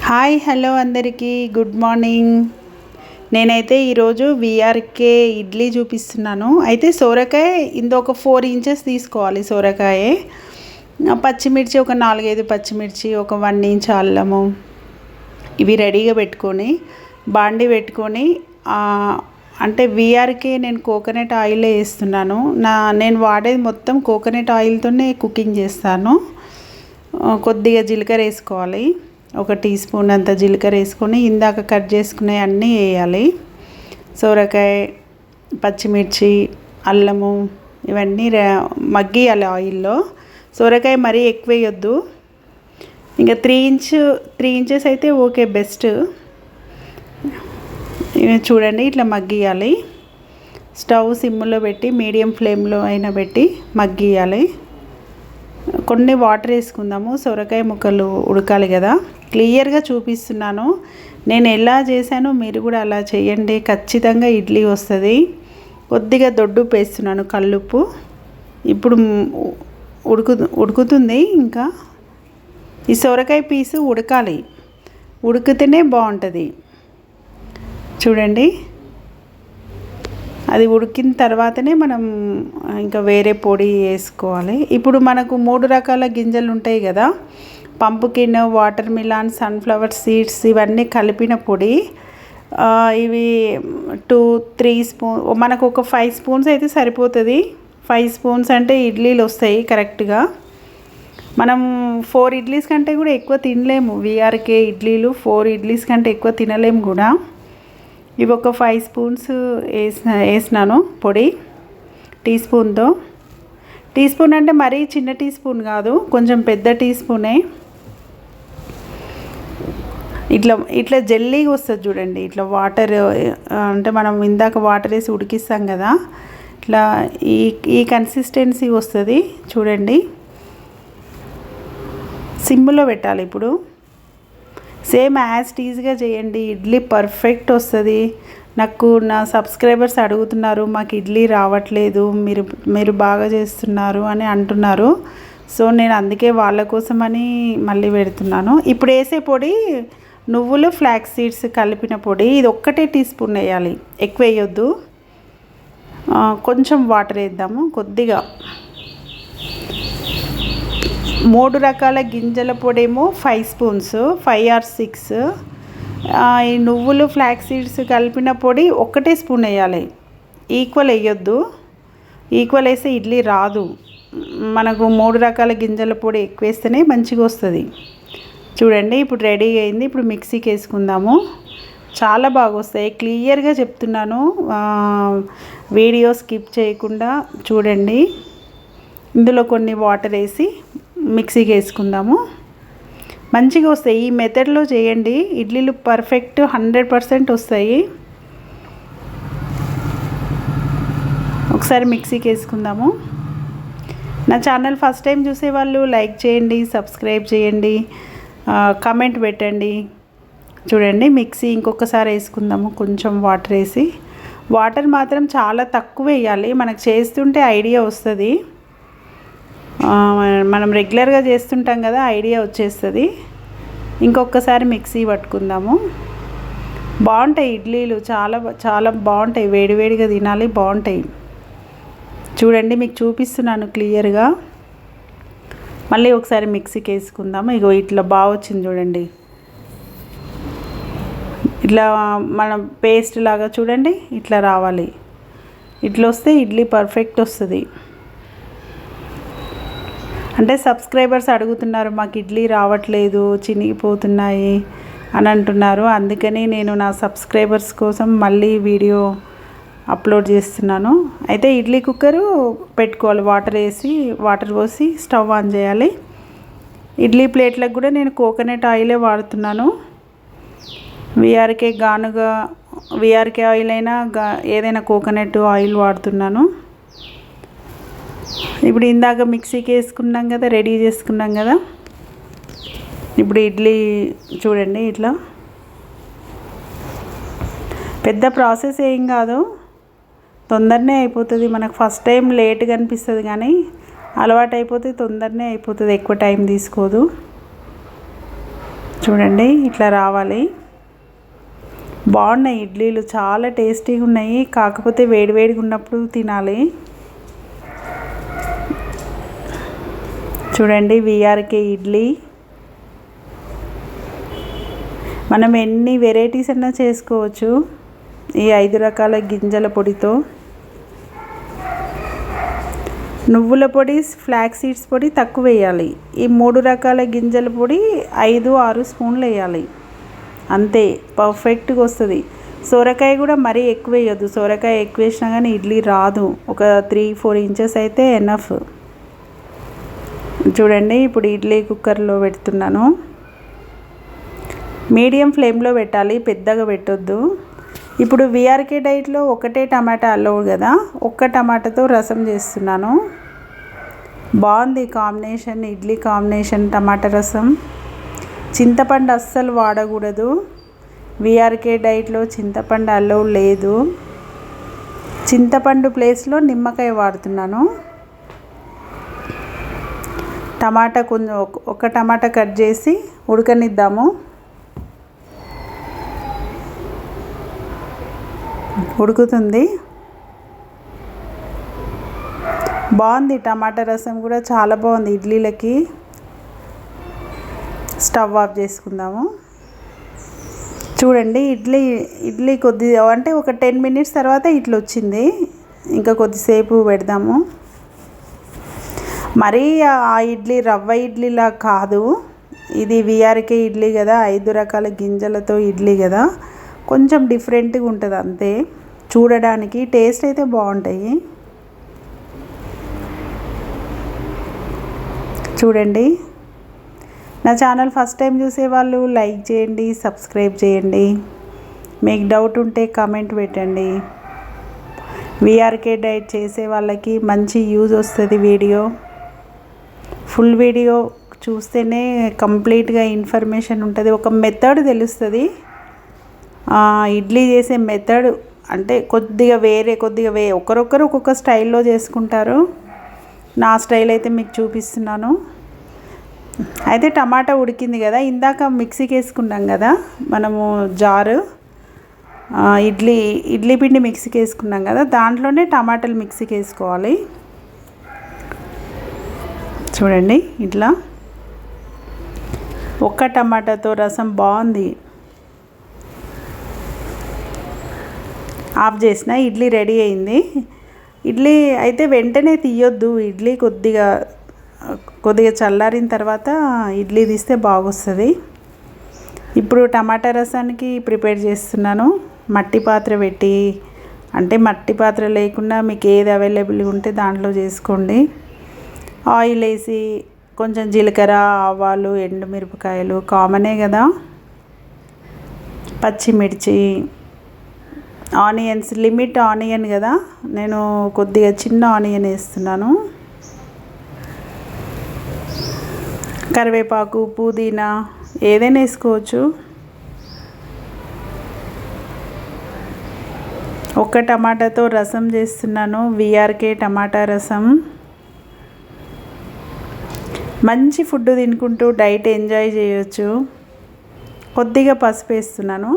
Hi hello అందరికీ good morning. నేనైతే ఈరోజు విఆర్కే ఇడ్లీ చూపిస్తున్నాను. అయితే సోరకాయ ఇంకొక 4 ఇంచెస్ తీసుకోవాలి. సోరకాయ, పచ్చిమిర్చి ఒక 4-5 పచ్చిమిర్చి, ఒక 1 ఇంచ్ అల్లము, ఇవి రెడీగా పెట్టుకొని బాండి పెట్టుకొని అంటే విఆర్కే నేను కోకోనట్ ఆయిలే వేస్తున్నాను. నేను వాడేది మొత్తం కోకోనట్ ఆయిల్తోనే కుకింగ్ చేస్తాను. కొద్దిగా జీలకర్ర వేసుకోవాలి, ఒక టీ స్పూన్ అంత జీలకర్ర వేసుకొని ఇందాక కట్ చేసుకునే అన్నీ వేయాలి. సోరకాయ, పచ్చిమిర్చి, అల్లము ఇవన్నీ మగ్గియాలి ఆయిల్లో. సోరకాయ మరీ ఎక్కువ వేయొద్దు. ఇంకా 3 ఇంచెస్ అయితే ఓకే, బెస్ట్. చూడండి, ఇట్లా మగ్గియాలి. స్టవ్ సిమ్లో పెట్టి మీడియం ఫ్లేమ్లో అయినా పెట్టి మగ్గియాలి. కొన్ని వాటర్ వేసుకుందాము, సొరకాయ ముక్కలు ఉడకాలి కదా. క్లియర్గా చూపిస్తున్నాను నేను ఎలా చేశానో, మీరు కూడా అలా చేయండి, ఖచ్చితంగా ఇడ్లీ వస్తుంది. కొద్దిగా దొడ్డుప్పు వేస్తున్నాను, కల్లుప్పు. ఇప్పుడు ఉడుకుతుంది. ఇంకా ఈ సొరకాయ పీసు ఉడకాలి, ఉడికితేనే బాగుంటుంది. చూడండి, అది ఉడికిన తర్వాతనే మనం ఇంకా వేరే పొడి వేసుకోవాలి. ఇప్పుడు మనకు 3 రకాల గింజలు ఉంటాయి కదా, pumpkin, watermelon, sunflower seeds, ఇవన్నీ కలిపిన పొడి. ఇవి 2-3 స్పూన్, మనకు ఒక 5 స్పూన్స్ అయితే సరిపోతుంది. 5 స్పూన్స్ అంటే ఇడ్లీలు వస్తాయి కరెక్ట్గా. మనం 4 ఇడ్లీస్ కంటే కూడా ఎక్కువ తినలేము. విఆర్కే ఇడ్లీలు 4 ఇడ్లీస్ కంటే ఎక్కువ తినలేము కూడా. ఇవి ఒక 5 స్పూన్స్ వేసినాను పొడి, టీ స్పూన్తో. టీ స్పూన్ అంటే మరీ చిన్న టీ స్పూన్ కాదు, కొంచెం పెద్ద టీ స్పూనే. ఇట్లా జెల్లీగా వస్తుంది చూడండి. ఇట్లా వాటర్ అంటే మనం ఇందాక వాటర్ వేసి ఉడికిస్తాం కదా, ఇట్లా ఈ కన్సిస్టెన్సీ వస్తుంది చూడండి. సిమ్లో పెట్టాలి. ఇప్పుడు సేమ్ యాజ్ టీజ్గా చేయండి, ఇడ్లీ పర్ఫెక్ట్ వస్తుంది. నాకు నా సబ్స్క్రైబర్స్ అడుగుతున్నారు, మాకు ఇడ్లీ రావట్లేదు, మీరు బాగా చేస్తున్నారు అని అంటున్నారు. సో నేను అందుకే వాళ్ళ కోసమని మళ్ళీ పెడుతున్నాను. ఇప్పుడు వేసే పొడి నువ్వులు, ఫ్లాక్స్ సీడ్స్ కలిపిన పొడి. ఇది ఒక్కటే టీ స్పూన్ వేయాలి, ఎక్కువ వేయొద్దు. కొంచెం వాటర్ వేద్దాము, కొద్దిగా. 3 రకాల గింజల పొడేమో 5 స్పూన్స్, 5 or 6. ఈ నువ్వులు, ఫ్లాక్స్ సీడ్స్ కలిపిన పొడి ఒక్కటే స్పూన్ వేయాలి, ఈక్వల్ వేయొద్దు. ఈక్వల్ వేస్తే ఇడ్లీ రాదు. మనకు 3 రకాల గింజల పొడి ఎక్కువ వేస్తేనే మంచిగా వస్తుంది. చూడండి, ఇప్పుడు రెడీ అయింది. ఇప్పుడు మిక్సీకి వేసుకుందాము. చాలా బాగా వస్తాయి, క్లియర్గా చెప్తున్నాను. వీడియో స్కిప్ చేయకుండా చూడండి. ఇందులో కొన్ని వాటర్ వేసి మిక్సీకి వేసుకుందాము. మంచిగా వస్తాయి. ఈ మెథడ్లో చేయండి, ఇడ్లీలు పర్ఫెక్ట్ 100% వస్తాయి. ఒకసారి మిక్సీకి వేసుకుందాము. నా ఛానల్ ఫస్ట్ టైం చూసేవాళ్ళు లైక్ చేయండి, సబ్స్క్రైబ్ చేయండి, కామెంట్ పెట్టండి. చూడండి, మిక్సీ ఇంకొకసారి వేసుకుందాము. కొంచెం వాటర్ వేసి, వాటర్ మాత్రం చాలా తక్కువ వేయాలి, మనకు చేస్తుంటే ఐడియా వస్తుంది. మనం రెగ్యులర్గా చేస్తుంటాం కదా, ఐడియా వచ్చేస్తుంది. ఇంకొకసారి మిక్సీ పట్టుకుందాము. బాగుంటాయి ఇడ్లీలు, చాలా చాలా బాగుంటాయి. వేడివేడిగా తినాలి, బాగుంటాయి. చూడండి, మీకు చూపిస్తున్నాను క్లియర్గా. మళ్ళీ ఒకసారి మిక్సీకి వేసుకుందాము. ఇగో ఇట్లా బాగా వచ్చింది చూడండి. ఇట్లా మనం పేస్ట్ లాగా చూడండి, ఇట్లా రావాలి. ఇట్లా వస్తే ఇడ్లీ పర్ఫెక్ట్ వస్తుంది. అంటే సబ్స్క్రైబర్స్ అడుగుతున్నారు, మాకు ఇడ్లీ రావట్లేదు, చినిగిపోతున్నాయి అని అంటున్నారు. అందుకని నేను నా సబ్స్క్రైబర్స్ కోసం మళ్ళీ వీడియో అప్లోడ్ చేస్తున్నాను. అయితే ఇడ్లీ కుక్కరు పెట్టుకోవాలి, వాటర్ పోసి స్టవ్ ఆన్ చేయాలి. ఇడ్లీ ప్లేట్లకు కూడా నేను కోకోనట్ ఆయిలే వాడుతున్నాను. విఆర్కే ఆయిల్ అయినా ఏదైనా కోకోనట్ ఆయిల్ వాడుతున్నాను. ఇప్పుడు ఇందాక మిక్సీకి వేసుకున్నాం కదా, రెడీ చేసుకున్నాం కదా. ఇప్పుడు ఇడ్లీ చూడండి, ఇట్లా పెద్ద ప్రాసెస్ ఏం కాదు, తొందరనే అయిపోతుంది. మనకు ఫస్ట్ టైం లేట్గా అనిపిస్తుంది, కానీ అలవాటు అయిపోతే తొందరనే అయిపోతుంది, ఎక్కువ టైం తీసుకోదు. చూడండి ఇట్లా రావాలి. బాగున్నాయి ఇడ్లీలు, చాలా టేస్టీగా ఉన్నాయి. కాకపోతే వేడివేడిగా ఉన్నప్పుడు తినాలి. చూడండి విఆర్కే ఇడ్లీ. మనం ఎన్ని వెరైటీస్ అన్నా చేసుకోవచ్చు ఈ 5 రకాల గింజల పొడితో. నువ్వుల పొడి, ఫ్లాక్స్ సీడ్స్ పొడి తక్కువ వేయాలి. ఈ 3 రకాల గింజల పొడి 5-6 స్పూన్లు వేయాలి అంతే, పర్ఫెక్ట్గా వస్తుంది. సొరకాయ కూడా మరీ ఎక్కువ వేయొద్దు. సొరకాయ ఎక్కువ వేసినా కానీ ఇడ్లీ రాదు. ఒక 3-4 ఇంచెస్ అయితే ఎనఫ్. చూడండి ఇప్పుడు ఇడ్లీ కుక్కర్లో పెడుతున్నాను. మీడియం ఫ్లేమ్లో పెట్టాలి, పెద్దగా పెట్టొద్దు. ఇప్పుడు విఆర్కే డైట్లో ఒకటే టమాటా అల్లవు కదా, ఒక్క టమాటాతో రసం చేస్తున్నాను. బాగుంది కాంబినేషన్, ఇడ్లీ కాంబినేషన్ టమాటా రసం. చింతపండు అస్సలు వాడకూడదు. విఆర్కే డైట్లో చింతపండు అల్లవు లేదు. చింతపండు ప్లేస్లో నిమ్మకాయ వాడుతున్నాను. టమాటా కొంచెం ఒక టమాటా కట్ చేసి ఉడకనిద్దాము. ఉడుకుతుంది. బాగుంది టమాటా రసం కూడా చాలా బాగుంది ఇడ్లీలకి. స్టవ్ ఆఫ్ చేసుకుందాము. చూడండి ఇడ్లీ కొద్దిగా అంటే ఒక 10 మినిట్స్ తర్వాత ఇట్లా వచ్చింది. ఇంకా కొద్దిసేపు పెడదాము. మరీ ఆ ఇడ్లీ రవ్వ ఇడ్లీలా కాదు, ఇది విఆర్కే ఇడ్లీ కదా, 5 రకాల గింజలతో ఇడ్లీ కదా, కొంచెం డిఫరెంట్గా ఉంటుంది అంతే. చూడడానికి టేస్ట్ అయితే బాగుంటాయి. చూడండి నా ఛానల్ ఫస్ట్ టైం చూసేవాళ్ళు లైక్ చేయండి, సబ్స్క్రైబ్ చేయండి. మీకు డౌట్ ఉంటే కామెంట్ పెట్టండి. విఆర్కే డైట్ చేసే వాళ్ళకి మంచి యూజ్ వస్తుంది. వీడియో ఫుల్ వీడియో చూస్తేనే కంప్లీట్గా ఇన్ఫర్మేషన్ ఉంటుంది, ఒక మెథడ్ తెలుస్తుంది. ఇడ్లీ చేసే మెథడ్ అంటే కొద్దిగా ఒకరొకరు ఒక్కొక్క స్టైల్లో చేసుకుంటారు. నా స్టైల్ అయితే మీకు చూపిస్తున్నాను. అయితే టమాటా ఉడికింది కదా, ఇందాక మిక్సీకి వేసుకున్నాం కదా మనము జారు, ఇడ్లీ పిండి మిక్సీకి వేసుకున్నాం కదా, దాంట్లోనే టమాటాలు మిక్సీకి వేసుకోవాలి. చూడండి ఇట్లా ఒక్క టమాటాతో రసం బాగుంది. ఆఫ్ చేసిన ఇడ్లీ రెడీ అయింది. ఇడ్లీ అయితే వెంటనే తీయొద్దు. ఇడ్లీ కొద్దిగా చల్లారిన తర్వాత ఇడ్లీ తీస్తే బాగొస్తుంది. ఇప్పుడు టమాటా రసానికి ప్రిపేర్ చేస్తున్నాను. మట్టి పాత్ర పెట్టి, అంటే మట్టి పాత్ర లేకుండా మీకు ఏది అవైలబుల్గా ఉంటే దాంట్లో చేసుకోండి. ఆయిల్ వేసి కొంచెం జీలకర్ర, ఆవాలు, ఎండుమిరపకాయలు కామనే కదా, పచ్చిమిర్చి, ఆనియన్స్, లిమిట్ ఆనియన్ కదా, నేను కొద్దిగా చిన్న ఆనియన్ వేస్తున్నాను. కరివేపాకు, పుదీనా ఏదైనా వేసుకోవచ్చు. ఒక్క టమాటాతో రసం చేస్తున్నాను, విఆర్కే టమాటా రసం. మంచి ఫుడ్ తినుకుంటూ డైట్ ఎంజాయ్ చేయొచ్చు. కొద్దిగా పసుపు వేస్తున్నాను.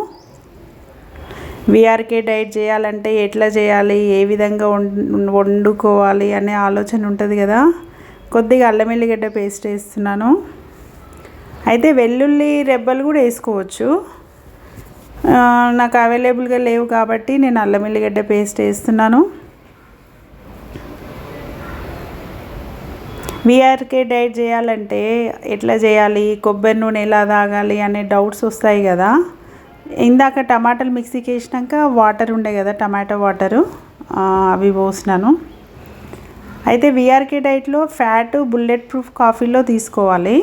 విఆర్కే డైట్ చేయాలంటే ఎట్లా చేయాలి, ఏ విధంగా వండుకోవాలి అనే ఆలోచన ఉంటుంది కదా. కొద్దిగా అల్లం ఎల్లిగడ్డ పేస్ట్ వేస్తున్నాను. అయితే వెల్లుల్లి రెబ్బలు కూడా వేసుకోవచ్చు. నాకు అవైలబుల్గా లేవు కాబట్టి నేను అల్లం ఎల్లిగడ్డ పేస్ట్ వేస్తున్నాను. విఆర్కే డైట్ చేయాలంటే ఎట్లా చేయాలి, కొబ్బరి నూనె ఎలా తాగాలి అనే డౌట్స్ వస్తాయి కదా. ఇందాక టమాటాలు మిక్సీకి వేసినాక వాటర్ ఉండే కదా, టమాటా వాటరు, అవి పోసినాను. అయితే విఆర్కే డైట్లో ఫ్యాట్ బుల్లెట్ ప్రూఫ్ కాఫీలో తీసుకోవాలి.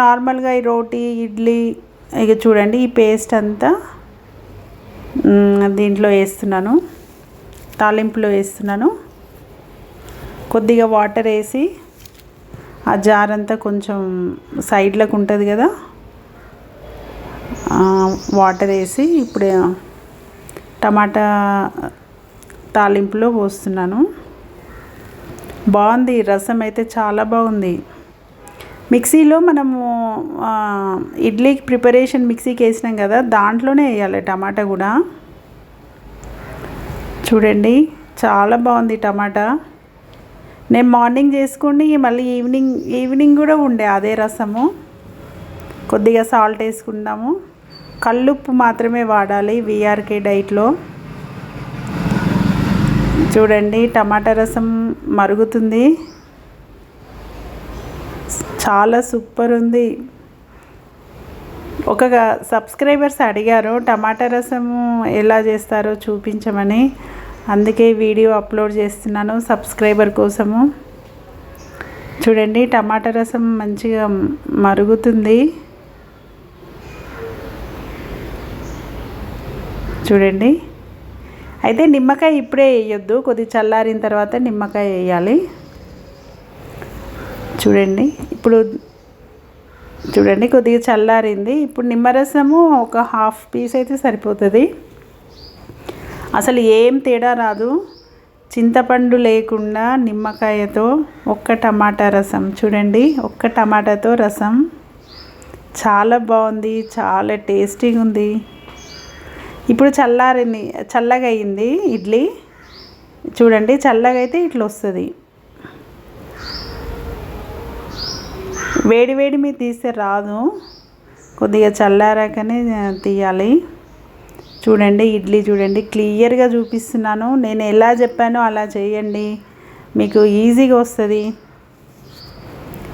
నార్మల్గా ఈ రోటీ, ఇడ్లీ, ఇక చూడండి ఈ పేస్ట్ అంతా దీంట్లో వేస్తున్నాను, తాలింపులో వేస్తున్నాను. కొద్దిగా వాటర్ వేసి ఆ జార్ అంతా కొంచెం సైడ్లకు ఉంటుంది కదా, వాటర్ వేసి ఇప్పుడు టమాటా తాలింపులో పోస్తున్నాను. బాగుంది రసం అయితే, చాలా బాగుంది. మిక్సీలో మనము ఇడ్లీకి ప్రిపరేషన్ మిక్సీకి వేసినాం కదా, దాంట్లోనే వేయాలి టమాటా కూడా. చూడండి చాలా బాగుంది టమాటా. నేను మార్నింగ్ చేసుకోండి, మళ్ళీ ఈవినింగ్ కూడా ఉండే అదే రసము. కొద్దిగా సాల్ట్ వేసుకుందాము. కల్లుప్పు మాత్రమే వాడాలి వీఆర్కే డైట్లో. చూడండి టమాటా రసం మరుగుతుంది, చాలా సూపర్ ఉంది. ఒక సబ్స్క్రైబర్స్ అడిగారు టమాటా రసము ఎలా చేస్తారో చూపించమని, అందుకే వీడియో అప్లోడ్ చేస్తున్నాను సబ్స్క్రైబర్ కోసము. చూడండి టమాటా రసం మంచిగా మరుగుతుంది. చూడండి, అయితే నిమ్మకాయ ఇప్పుడే వేయొద్దు, కొద్దిగా చల్లారిన తర్వాత నిమ్మకాయ వేయాలి. చూడండి కొద్దిగా చల్లారింది. ఇప్పుడు నిమ్మరసము ఒక హాఫ్ పీస్ అయితే సరిపోతుంది. అసలు ఏం తేడా రాదు, చింతపండు లేకుండా నిమ్మకాయతో ఒక్క టమాటా రసం. చూడండి ఒక్క టమాటాతో రసం చాలా బాగుంది, చాలా టేస్టీగా ఉంది. ఇప్పుడు చల్లగా అయింది ఇడ్లీ. చూడండి చల్లగా అయితే ఇట్లా వస్తుంది. వేడి మీద తీస్తే రాదు, కొద్దిగా చల్లారాకనే తీయాలి. చూడండి ఇడ్లీ చూడండి, క్లియర్గా చూపిస్తున్నాను. నేను ఎలా చెప్పానో అలా చేయండి, మీకు ఈజీగా వస్తుంది.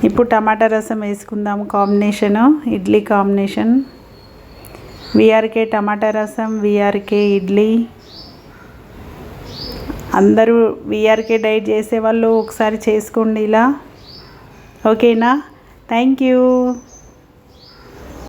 ఇప్పుడు టమాటా రసం వేసుకుందాము. కాంబినేషను ఇడ్లీ కాంబినేషన్ వీఆర్కే టమాటా రసం, వీఆర్కే ఇడ్లీ. అందరూ వీఆర్కే డైట్ చేసేవాళ్ళు ఒకసారి చేసుకోండి ఇలా, ఓకేనా? Thank you.